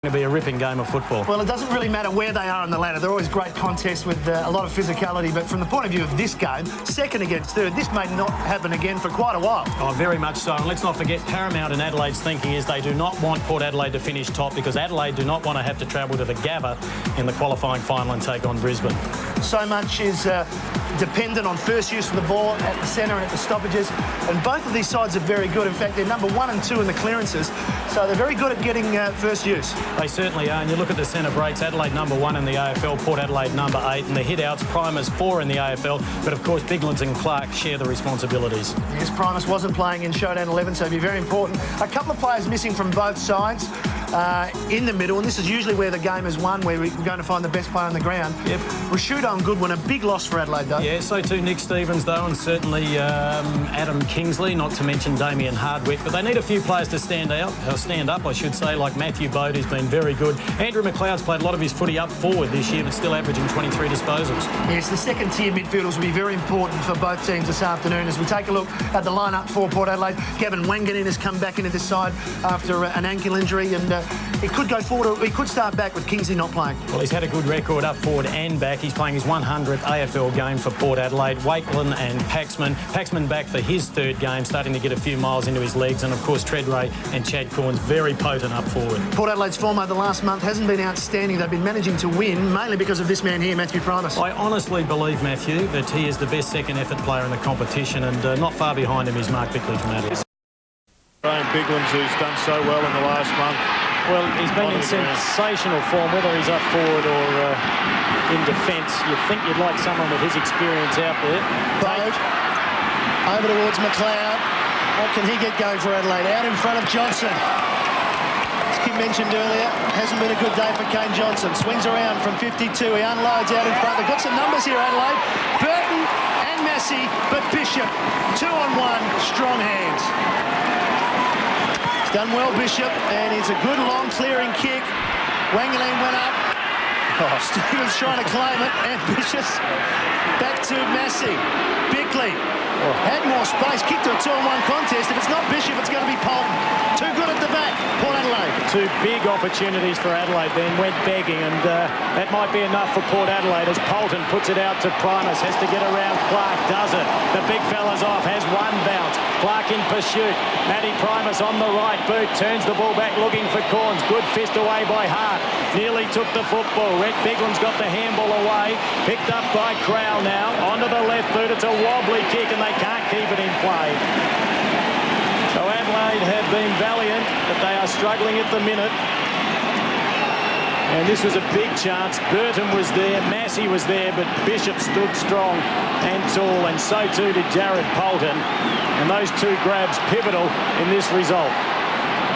To be a ripping game of football. Well, it doesn't really matter where they are on the ladder. They're always great contests with a lot of physicality. But from the point of view of this game, second against third, this may not happen again for quite a while. Oh, very much so. And let's not forget, paramount in Adelaide's thinking is they do not want Port Adelaide to finish top because Adelaide do not want to have to travel to the Gabba in the qualifying final and take on Brisbane. So much is dependent on first use of the ball at the centre and at the stoppages. And both of these sides are very good. In fact, they're number 1 and 2 in the clearances. So they're very good at getting first use. They certainly are. And you look at the centre breaks, Adelaide number 1 in the AFL, Port Adelaide number 8, and the hit-outs, Primus 4 in the AFL. But, of course, Biglands and Clark share the responsibilities. Yes, Primus wasn't playing in Showdown 11, so it'd be very important. A couple of players missing from both sides in the middle, and this is usually where the game is won, where we're going to find the best player on the ground. Yep. With Showdown and Goodwin, a big loss for Adelaide, though. Yeah, so too Nick Stevens, though, and certainly Adam Kingsley, not to mention Damien Hardwick. But they need a few players to stand up, I should say, like Matthew Bode, who's been very good. Andrew McLeod's played a lot of his footy up forward this year, but still averaging 23 disposals. Yes, the second-tier midfielders will be very important for both teams this afternoon. As we take a look at the lineup for Port Adelaide, Gavin Wanganeen has come back into this side after an ankle injury, and it could go forward, or he could start back with Kingsley not playing. Well, he's had a good record up forward and back. He's playing his 100th AFL game for Port Adelaide. Wakelin and Paxman. Paxman back for his third game, starting to get a few miles into his legs, and of course Treadray and Chad Corns very potent up forward. Port Adelaide's form over the last month hasn't been outstanding. They've been managing to win, mainly because of this man here, Matthew Primus. I honestly believe, Matthew, that he is the best second effort player in the competition, and not far behind him is Mark Bickley from Adelaide. Brian Biglands, who's done so well in the last month. Well, he's been in sensational form, whether he's up forward or in defence. You'd think you'd like someone with his experience out there. Bode over towards McLeod. What can he get going for Adelaide? Out in front of Johnson. As Kim mentioned earlier, hasn't been a good day for Kane Johnson. Swings around from 52. He unloads out in front. They've got some numbers here, Adelaide. Burton and Massey, but Bishop. 2-on-1, strong hands. He's done well, Bishop, and it's a good long clearing kick. Wanganeen went up. Oh, Stevens trying to claim it, and Bishop's back to Massey. Bickley had more space, kicked to a 2-on-1 contest. If it's not Bishop, it's going to be Polton. Too good at the back, Port Adelaide. Two big opportunities for Adelaide then, went begging, and that might be enough for Port Adelaide as Polton puts it out to Primus, has to get around Clark, does it. The big fella's off, has one bounce. Clark in pursuit. Matty Primus on the right boot, turns the ball back looking for Corns. Good fist away by Hart. Nearly took the football. Red Bigland's got the handball away. Picked up by Crowell now. Onto the left boot. It's a wobbly kick and they can't keep it in play. So Adelaide have been valiant, but they are struggling at the minute. And this was a big chance. Burton was there, Massey was there, but Bishop stood strong and tall, and so too did Jared Polton. And those two grabs pivotal in this result.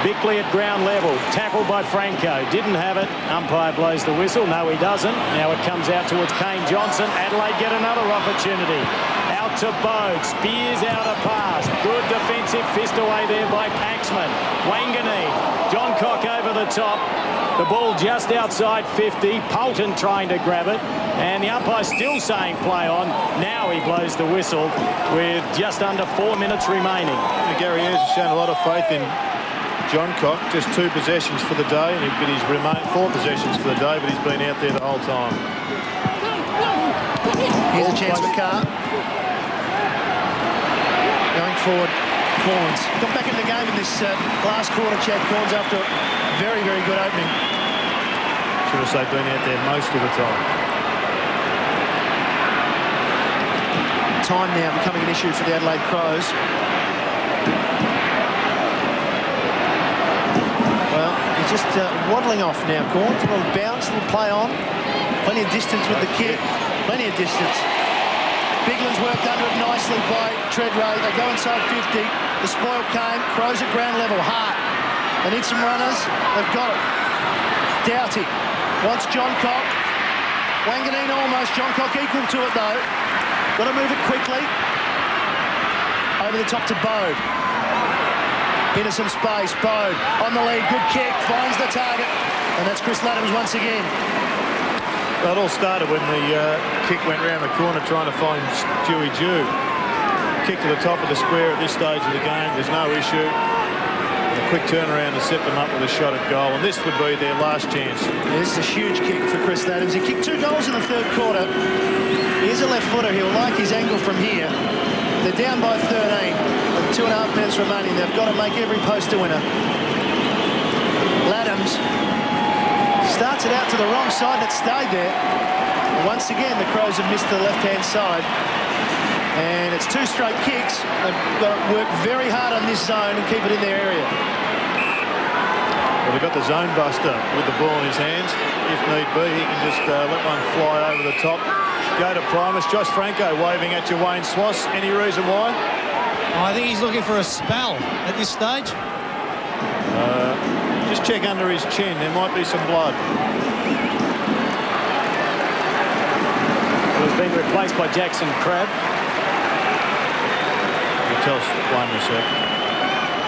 Bickley at ground level, tackled by Franco, didn't have it. Umpire blows the whistle. No, he doesn't. Now it comes out towards Kane Johnson. Adelaide get another opportunity. Out to Bode, spears out a pass. Good defensive fist away there by Paxman. Wanganeen, John Cock over the top. The ball just outside 50. Polton trying to grab it. And the umpire still saying play on. Now he blows the whistle with just under 4 minutes remaining. Gary Ayres has shown a lot of faith in John Cock. Just 2 possessions for the day, but he's remained 4 possessions for the day, but he's been out there the whole time. Here's a chance for Carr. Going forward, Corns. Got back in the game in this last quarter, Chad Corns, after a very, very good opening. Should have said been out there most of the time. Time now becoming an issue for the Adelaide Crows. Well, he's just waddling off now, Corns. A little bounce, a little play on. Plenty of distance with the kick. Plenty of distance. Bigland's worked under it nicely by Treadray. They go inside 50. The spoil came. Crows at ground level. Hart. They need some runners. They've got it. Doughty wants John Cock. Wanganeen almost. John Cock equal to it, though. Got to move it quickly. Over the top to Bode. Into some space. Bode on the lead. Good kick. Finds the target. And that's Chris Laddams once again. Well, it all started when the kick went round the corner trying to find Stewie Jew. Kick to the top of the square at this stage of the game. There's no issue. A quick turnaround to set them up with a shot at goal, and this would be their last chance. This is a huge kick for Chris Adams. He kicked 2 goals in the third quarter. Here's a left footer. He'll like his angle from here. They're down by 13 with 2.5 minutes remaining. They've got to make every post a winner. Laddams starts it out to the wrong side and it stayed there. Once again, the Crows have missed the left-hand side. And it's 2 straight kicks. They've got to work very hard on this zone and keep it in their area. Well, they've got the zone buster with the ball in his hands. If need be, he can just let one fly over the top. Go to Primus. Josh Franco waving at you, Wayne Swass. Any reason why? I think he's looking for a spell at this stage. Just check under his chin. There might be some blood. He's been replaced by Jackson Crabb. Tell us, Wayne in a sec.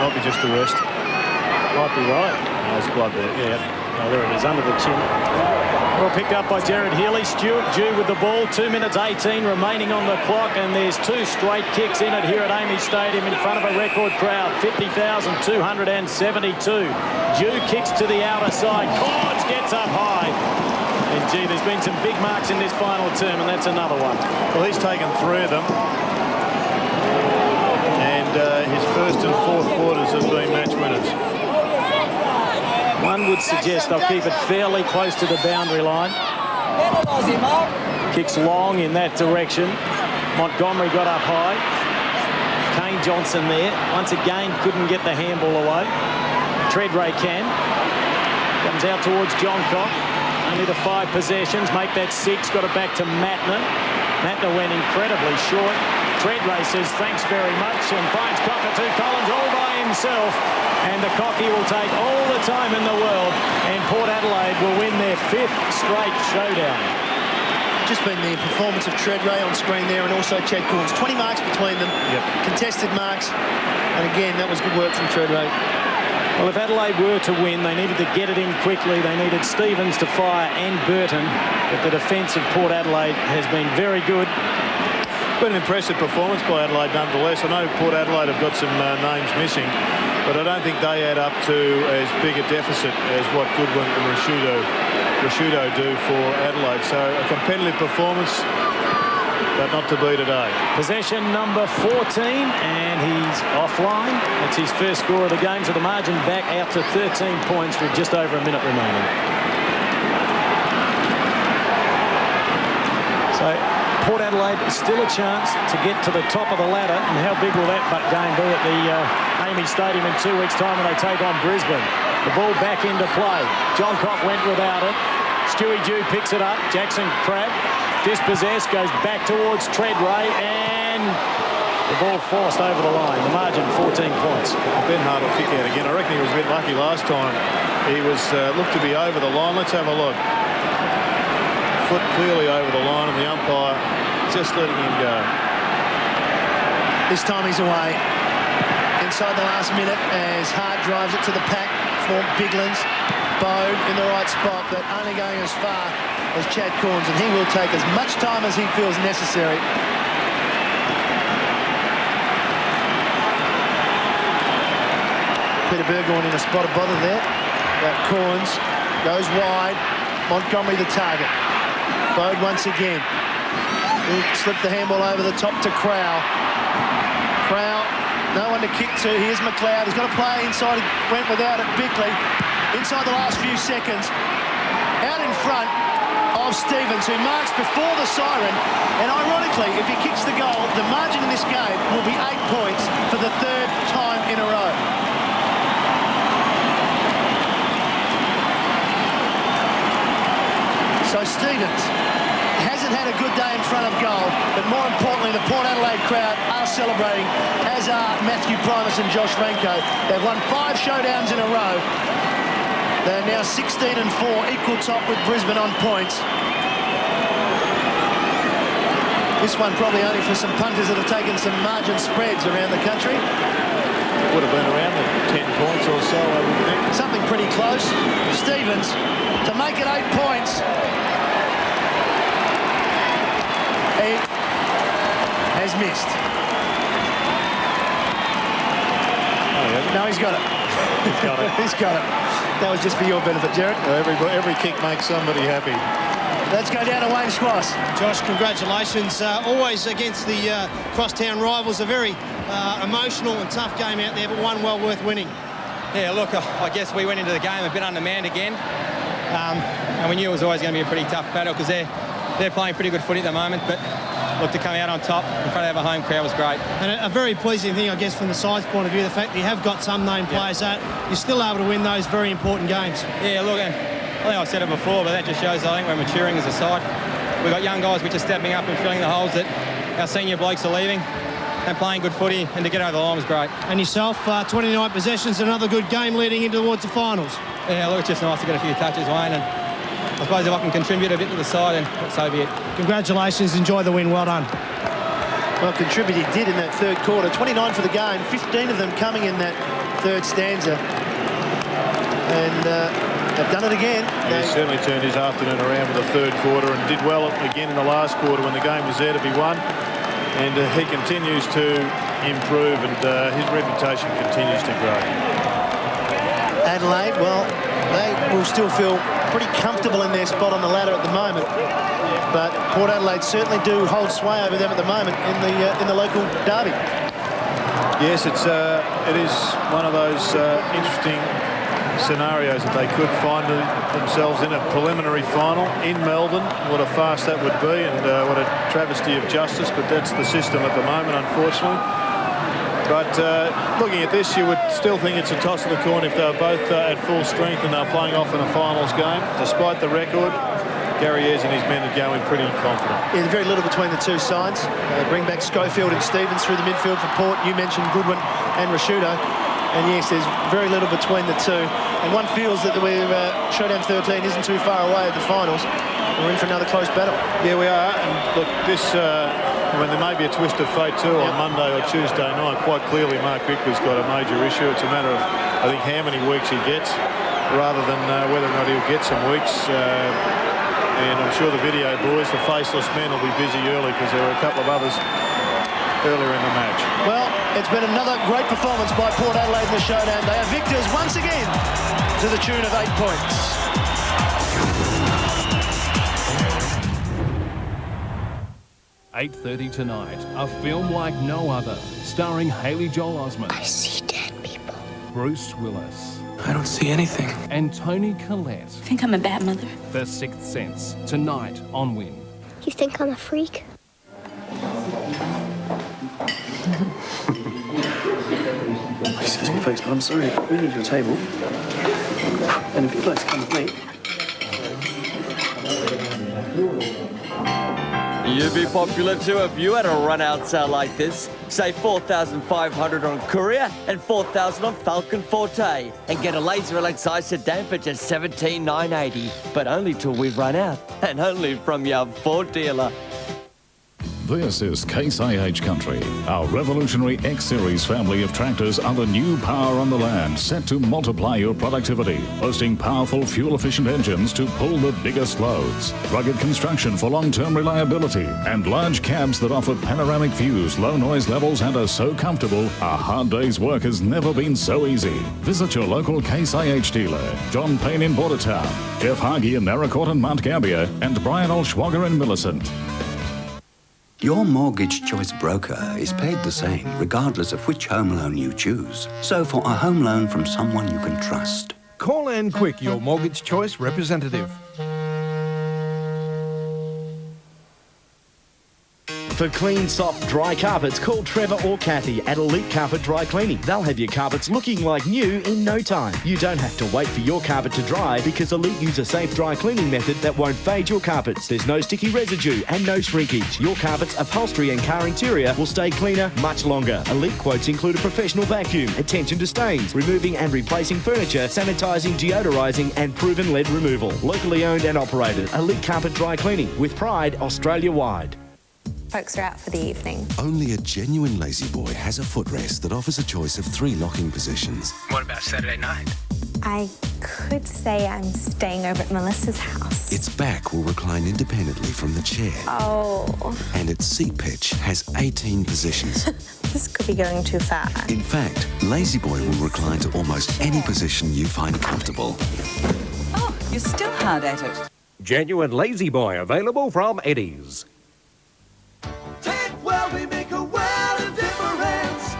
Might be just the wrist. Might be right. There's blood there. Yeah. Oh, there it is, under the chin. Well picked up by Jared Healy. Stewart due with the ball. 2 minutes 18 remaining on the clock, and there's 2 straight kicks in it here at Amy Stadium in front of a record crowd. 50,272. Dew kicks to the outer side. Corns gets up high. And gee, there's been some big marks in this final term, and that's another one. Well, he's taken 3 of them. His first and fourth quarters have been match winners. One would suggest they'll keep it fairly close to the boundary line. Kicks long in that direction. Montgomery got up high. Kane Johnson there. Once again, couldn't get the handball away. Treadray can. Comes out towards John Cock. Only the 5 possessions. Make that 6. Got it back to Matner. Matner went incredibly short. Treadray says thanks very much and finds Cockatoo Collins all by himself, and the Cocky will take all the time in the world, and Port Adelaide will win their 5th straight showdown. Just been the performance of Treadray on screen there, and also Chad Corns. 20 marks between them. Yep. Contested marks, and again that was good work from Treadray. Well, if Adelaide were to win, they needed to get it in quickly. They needed Stevens to fire and Burton, but the defence of Port Adelaide has been very good. Been an impressive performance by Adelaide nonetheless. I know Port Adelaide have got some names missing, but I don't think they add up to as big a deficit as what Goodwin and Rashudo do for Adelaide. So a competitive performance, but not to be today. Possession number 14, and he's offline. That's his first score of the game, so the margin back out to 13 points with just over a minute remaining. So Port Adelaide still a chance to get to the top of the ladder, and how big will that game be at the Amy Stadium in 2 weeks' time when they take on Brisbane? The ball back into play. John Cock went without it. Stewie Dew picks it up. Jackson Crabb dispossessed, goes back towards Treadray, and the ball forced over the line. The margin 14 points. Ben Hart will kick out again. I reckon he was a bit lucky last time. He was looked to be over the line. Let's have a look. Foot clearly over the line, and the umpire just letting him go. This time he's away. Inside the last minute as Hart drives it to the pack for Biglands. Bode in the right spot, but only going as far as Chad Corns, and he will take as much time as he feels necessary. Peter Burgoyne in a spot of bother there. But Corns goes wide. Montgomery the target. Bode once again. He'll slip the handball over the top to Crow. Crow, no one to kick to. Here's McLeod. He's got to play inside. He went without it. Bickley inside the last few seconds. Out in front of Stevens, who marks before the siren. And ironically, if he kicks the goal, the margin in this game will be 8 points for the 3rd time in a row. So Stevens hasn't had a good day in front of goal, but more importantly, the Port Adelaide crowd are celebrating, as are Matthew Primus and Josh Franco. They've won 5 showdowns in a row. They're now 16 and 4, equal top with Brisbane on points. This one probably only for some punters that have taken some margin spreads around the country. Would have been around the 10 points or so, I would think. Something pretty close. Stevens to make it 8 points. He has missed. Oh, yeah. No, he's got it. He's got it. He's got it. That was just for your benefit, Jared. Every kick makes somebody happy. Let's go down to Wayne Squash. Josh, congratulations. Always against the crosstown rivals. A very emotional and tough game out there, but one well worth winning. Yeah, look, I guess we went into the game a bit undermanned again. And we knew it was always going to be a pretty tough battle because they're playing pretty good footy at the moment. But look, to come out on top in front of our home crowd was great. And a very pleasing thing, I guess, from the side's point of view, the fact that you have got some named players that you're still able to win those very important games. Yeah, look, and I think I've said it before, but that just shows I think we're maturing as a side. We've got young guys which are stepping up and filling the holes that our senior blokes are leaving and playing good footy, and to get over the line was great. And yourself, 29 possessions, another good game leading into towards the finals. Yeah, look, it's just nice to get a few touches, Wayne, and I suppose if I can contribute a bit to the side, then so be it. Congratulations, enjoy the win, well done. Well, contribute he did in that third quarter. 29 for the game, 15 of them coming in that third stanza. And they've done it again. He certainly turned his afternoon around with the third quarter and did well again in the last quarter when the game was there to be won. And he continues to improve, and his reputation continues to grow. Adelaide, well, they will still feel pretty comfortable in their spot on the ladder at the moment. But Port Adelaide certainly do hold sway over them at the moment in the local derby. Yes, it is one of those interesting scenarios that they could find themselves in a preliminary final in Melbourne. What a farce that would be, and what a travesty of justice, but that's the system at the moment, unfortunately. But looking at this, you would still think it's a toss of the coin if they're both at full strength and they're playing off in a finals game. Despite the record, Gary Ayres and his men are going pretty confident. Yeah, very little between the two sides. Bring back Schofield and Stevens through the midfield for Port. You mentioned Goodwin and Rashudo. And yes, there's very little between the two. And one feels that Showdown 13 isn't too far away at the finals. We're in for another close battle. Yeah, we are. And look, this, when there may be a twist of fate too on Monday or Tuesday night, quite clearly Mark Bickley's got a major issue. It's a matter of, I think, how many weeks he gets, rather than whether or not he'll get some weeks. And I'm sure the video boys, the faceless men, will be busy early because there were a couple of others earlier in the match. Well, it's been another great performance by Port Adelaide in the Showdown. They are victors once again to the tune of 8 points. "8:30 tonight, a film like no other, starring Haley Joel Osment. I see dead people. Bruce Willis. I don't see anything. And Toni Collette. I think I'm a bad mother. The Sixth Sense, tonight on Win. You think I'm a freak? Excuse me, folks, but I'm sorry. We need your table. And if you'd like to come with me. You'd be popular too if you had a run-out sale like this. Save $4,500 on Courier and $4,000 on Falcon Forte. And get a laser Alexei sedan for just $17,980. But only till we've run out. And only from your Ford dealer. This is Case IH Country. Our revolutionary X-Series family of tractors are the new power on the land, set to multiply your productivity, boasting powerful fuel-efficient engines to pull the biggest loads, rugged construction for long-term reliability, and large cabs that offer panoramic views, low noise levels, and are so comfortable, a hard day's work has never been so easy. Visit your local Case IH dealer, John Payne in Bordertown, Jeff Hargy in Naracoorte and Mount Gambier, and Brian Olschwager in Millicent. Your mortgage choice broker is paid the same regardless of which home loan you choose. So for a home loan from someone you can trust, call Ann Quick, your mortgage choice representative. For clean, soft, dry carpets, call Trevor or Kathy at Elite Carpet Dry Cleaning. They'll have your carpets looking like new in no time. You don't have to wait for your carpet to dry because Elite use a safe dry cleaning method that won't fade your carpets. There's no sticky residue and no shrinkage. Your carpets, upholstery and car interior will stay cleaner much longer. Elite quotes include a professional vacuum, attention to stains, removing and replacing furniture, sanitising, deodorising and proven lead removal. Locally owned and operated. Elite Carpet Dry Cleaning with pride Australia-wide. Folks are out for the evening. Only a genuine lazy boy has a footrest that offers a choice of 3 locking positions. What about Saturday night? I could say I'm staying over at Melissa's house. Its back will recline independently from the chair. Oh. And its seat pitch has 18 positions. This could be going too far. In fact, Lazy Boy will recline to almost any position you find comfortable. Oh, you're still hard at it. Genuine Lazy Boy available from Eddie's. Tankwell, we make a world of difference.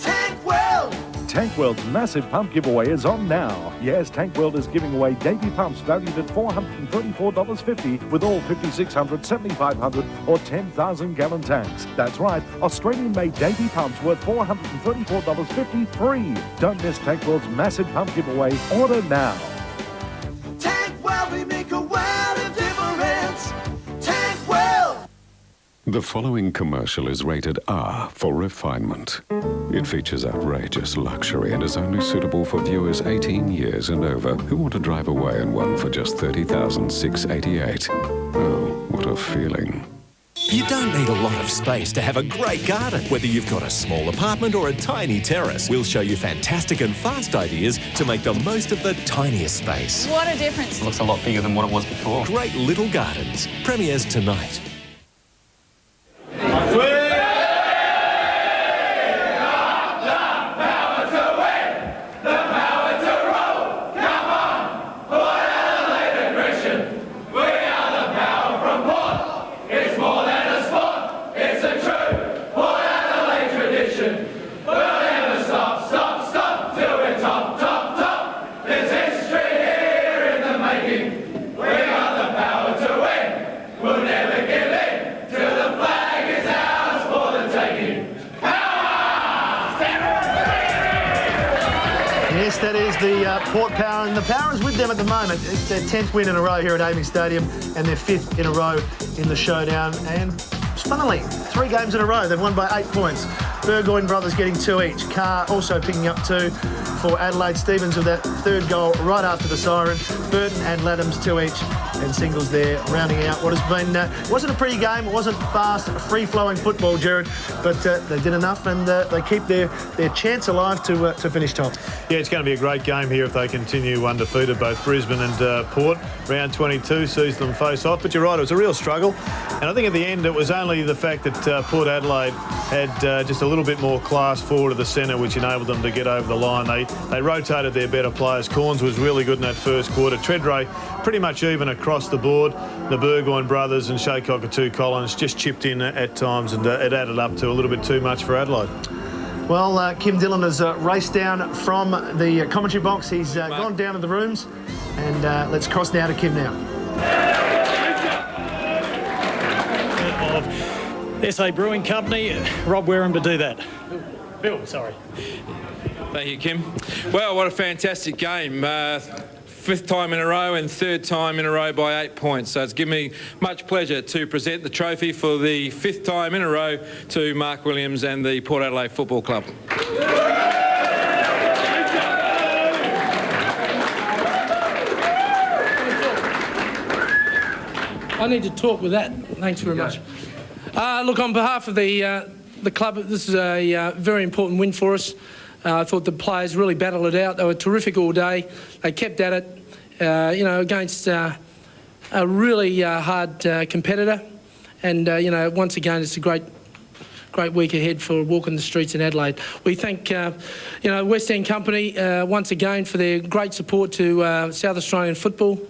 Tankwell. Tankworld's massive pump giveaway is on now. Yes, Tankworld is giving away Davy pumps valued at $434.50 with all 5,600, 7,500 or 10,000 gallon tanks. That's right, Australian-made Davy pumps worth $434.50 free. Don't miss Tankworld's massive pump giveaway. Order now. Tankwell, we make a world of difference. Tankwell. The following commercial is rated R for refinement. It features outrageous luxury and is only suitable for viewers 18 years and over who want to drive away in one for just $30,688. Oh, what a feeling. You don't need a lot of space to have a great garden. Whether you've got a small apartment or a tiny terrace, we'll show you fantastic and fast ideas to make the most of the tiniest space. What a difference. It looks a lot bigger than what it was before. Great Little Gardens. Premieres tonight. Yes, that is the Port Power, and the Power is with them at the moment. It's their 10th win in a row here at AAMI Stadium and their 5th in a row in the Showdown. And funnily, 3 games in a row, they've won by 8 points. Burgoyne brothers getting 2 each. Carr also picking up 2 for Adelaide. Stevens with that 3rd goal right after the siren. Burton and Laddams 2 each, and Singles there rounding out what has been, wasn't a pretty game, it wasn't fast, free-flowing football, Jared, but they did enough, and they keep their chance alive to finish top. Yeah, it's going to be a great game here if they continue undefeated, both Brisbane and Port. Round 22 sees them face off, but you're right, it was a real struggle, and I think at the end it was only the fact that Port Adelaide had just a little bit more class forward of the centre, which enabled them to get over the line. They rotated their better players. Corns was really good in that first quarter. Treadray pretty much even across the board. The Burgoyne brothers and Shea Cockatoo Collins just chipped in at times, and it added up to a little bit too much for Adelaide. Well, Kim Dillon has raced down from the commentary box. He's gone down to the rooms, and let's cross now to Kim now. Of SA Brewing Company, Rob Wareham to do that. Bill, sorry. Thank you, Kim. Well, what a fantastic game. 5th time in a row and 3rd time in a row by 8 points. So it's given me much pleasure to present the trophy for the 5th time in a row to Mark Williams and the Port Adelaide Football Club. I need to talk with that. Thanks very much. Look, on behalf of the club, this is a very important win for us. I thought the players really battled it out. They were terrific all day. They kept at it, against a really hard competitor. And, once again, it's a great week ahead for walking the streets in Adelaide. We thank, West End Company once again for their great support to South Australian football.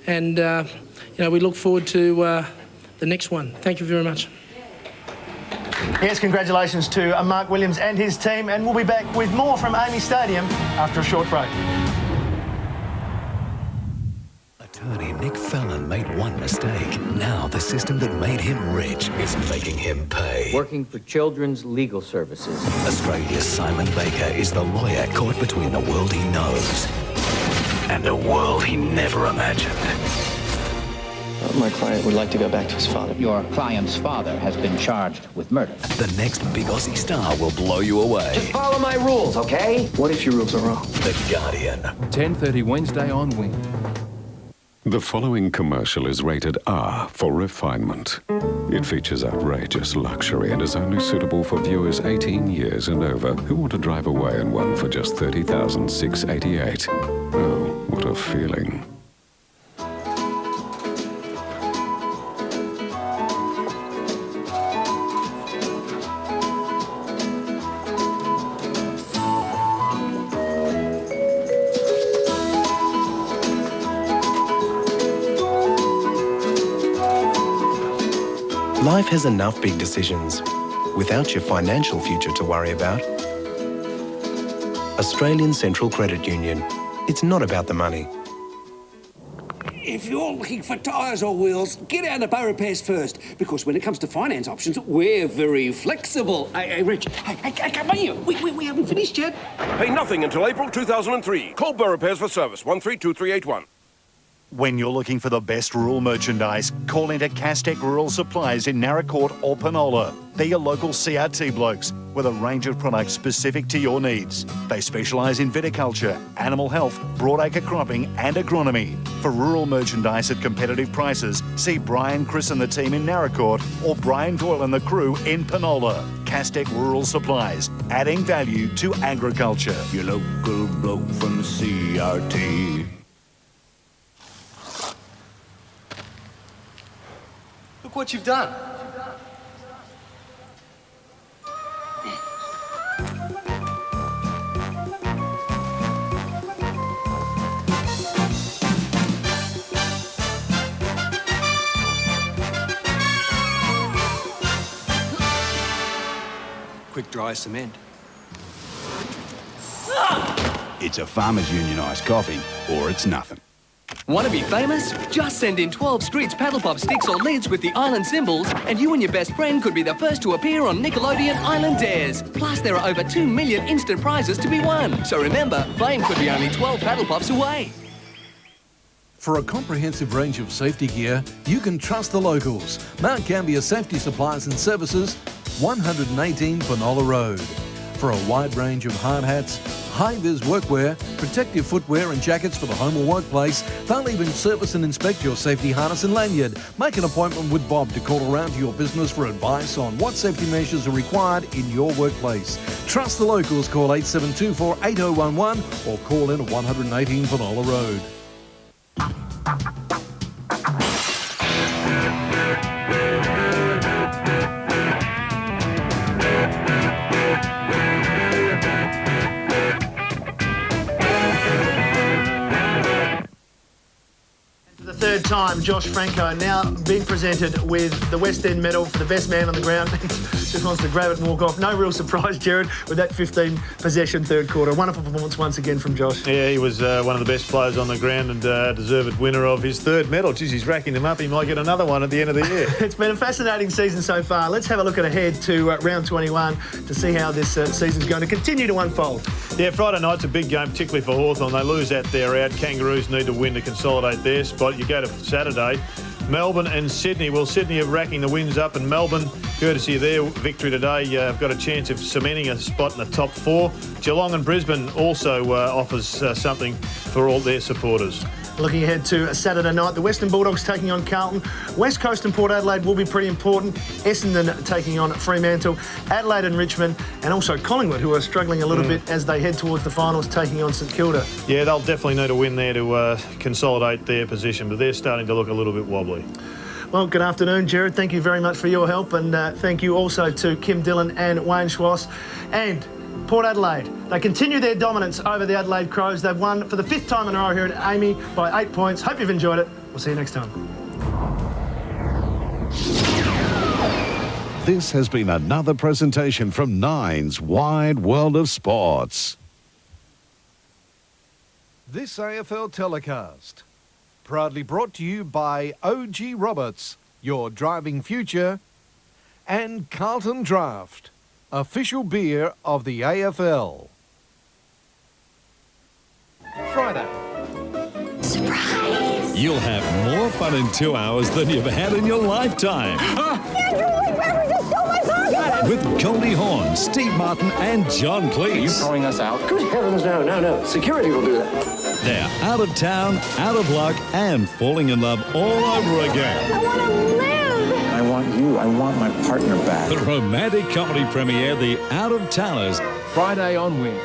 And, we look forward to the next one. Thank you very much. Yes, congratulations to Mark Williams and his team, and we'll be back with more from AAMI Stadium after a short break. Attorney Nick Fallon made one mistake. Now the system that made him rich is making him pay. Working for Children's Legal Services. Australia's Simon Baker is the lawyer caught between the world he knows and a world he never imagined. My client would like to go back to his father. Your client's father has been charged with murder. The next big Aussie star will blow you away. Just follow my rules, okay? What if your rules are wrong? The Guardian. 10:30 Wednesday on Win. The following commercial is rated R for refinement. It features outrageous luxury and is only suitable for viewers 18 years and over who want to drive away in one for just $30,688. Oh, sort of feeling. Life has enough big decisions without your financial future to worry about. Australian Central Credit Union. It's not about the money. If you're looking for tyres or wheels, get out of Bow Repairs first, because when it comes to finance options, we're very flexible. Hey, Rich, hey, come here. We haven't finished yet. Pay nothing until April 2003. Call Bow Repairs for service, 132381. When you're looking for the best rural merchandise, call into Castec Rural Supplies in Narracourt or Penola. They're your local CRT blokes with a range of products specific to your needs. They specialise in viticulture, animal health, broadacre cropping and agronomy. For rural merchandise at competitive prices, see Brian, Chris and the team in Narracourt or Brian Doyle and the crew in Penola. Castec Rural Supplies, adding value to agriculture. Your local bloke from the CRT. Look what you've done. Quick dry cement. It's a Farmers Union iced coffee, or it's nothing. Want to be famous? Just send in 12 Streets paddle pop sticks or lids with the island symbols, and you and your best friend could be the first to appear on Nickelodeon Island Dares. Plus, there are over 2 million instant prizes to be won. So remember, fame could be only 12 paddle pops away. For a comprehensive range of safety gear, you can trust the locals. Mount Gambier Safety Supplies and Services, 118 Penola Road. For a wide range of hard hats, high-vis workwear, protective footwear and jackets for the home or workplace, they'll even service and inspect your safety harness and lanyard. Make an appointment with Bob to call around to your business for advice on what safety measures are required in your workplace. Trust the locals. Call 8724 8011 or call in at 118 Penola Road. Third time, Josh Franco now being presented with the West End medal for the best man on the ground. Just wants to grab it and walk off. No real surprise, Jared, with that 15 possession third quarter. Wonderful performance once again from Josh. Yeah, he was one of the best players on the ground and deserved winner of his third medal. Geez, he's racking them up. He might get another one at the end of the year. It's been a fascinating season so far. Let's have a look ahead to round 21 to see how this season's going to continue to unfold. Yeah, Friday night's a big game, particularly for Hawthorn. They lose out, they're out. Kangaroos need to win to consolidate their spot. You go to Saturday, Melbourne and Sydney. Well, Sydney are racking the wins up, and Melbourne, courtesy of their victory today, have got a chance of cementing a spot in the top 4. Geelong and Brisbane also offers something for all their supporters. Looking ahead to Saturday night, the Western Bulldogs taking on Carlton. West Coast and Port Adelaide will be pretty important. Essendon taking on Fremantle. Adelaide and Richmond, and also Collingwood, who are struggling a little bit as they head towards the finals, taking on St Kilda. Yeah, they'll definitely need a win there to consolidate their position, but they're starting to look a little bit wobbly. Well, good afternoon, Jared. Thank you very much for your help, and thank you also to Kim Dillon and Wayne Schwass. And Port Adelaide, they continue their dominance over the Adelaide Crows. They've won for the 5th time in a row here at Amy by 8 points. Hope you've enjoyed it. We'll see you next time. This has been another presentation from Nine's Wide World of Sports. This AFL telecast, proudly brought to you by OG Roberts, your driving future, and Carlton Draft, official beer of the AFL. Friday. Surprise! You'll have more fun in 2 hours than you've had in your lifetime. With Goldie Hawn, Steve Martin and John Cleese. Are you throwing us out? Good heavens, no. Security will do that. They're out of town, out of luck, and falling in love all over again. I want to live! I want you. I want my partner back. The romantic comedy premiere, The Out of Towners, Friday on Win.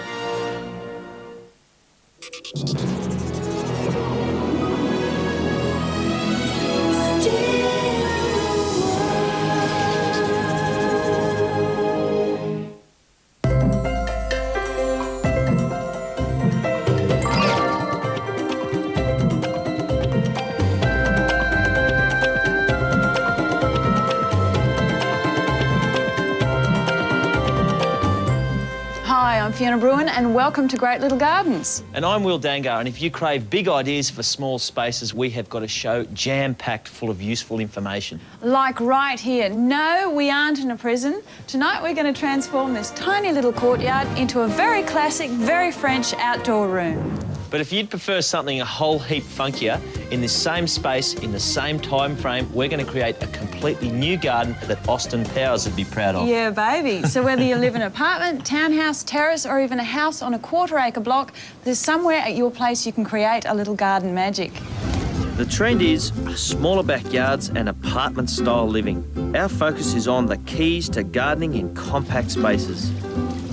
Fiona Bruin and welcome to Great Little Gardens. And I'm Will Dangar, and if you crave big ideas for small spaces, we have got a show jam-packed full of useful information. Like right here. No, we aren't in a prison. Tonight we're going to transform this tiny little courtyard into a very classic, very French outdoor room. But if you'd prefer something a whole heap funkier, in this same space, in the same time frame, we're going to create a completely new garden that Austin Powers would be proud of. Yeah, baby. So whether you live in an apartment, townhouse, terrace, or even a house on a quarter-acre block, there's somewhere at your place you can create a little garden magic. The trend is smaller backyards and apartment-style living. Our focus is on the keys to gardening in compact spaces.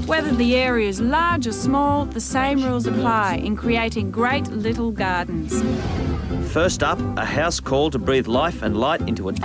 Whether the area is large or small, the same rules apply in creating great little gardens. First up, a house call to breathe life and light into it.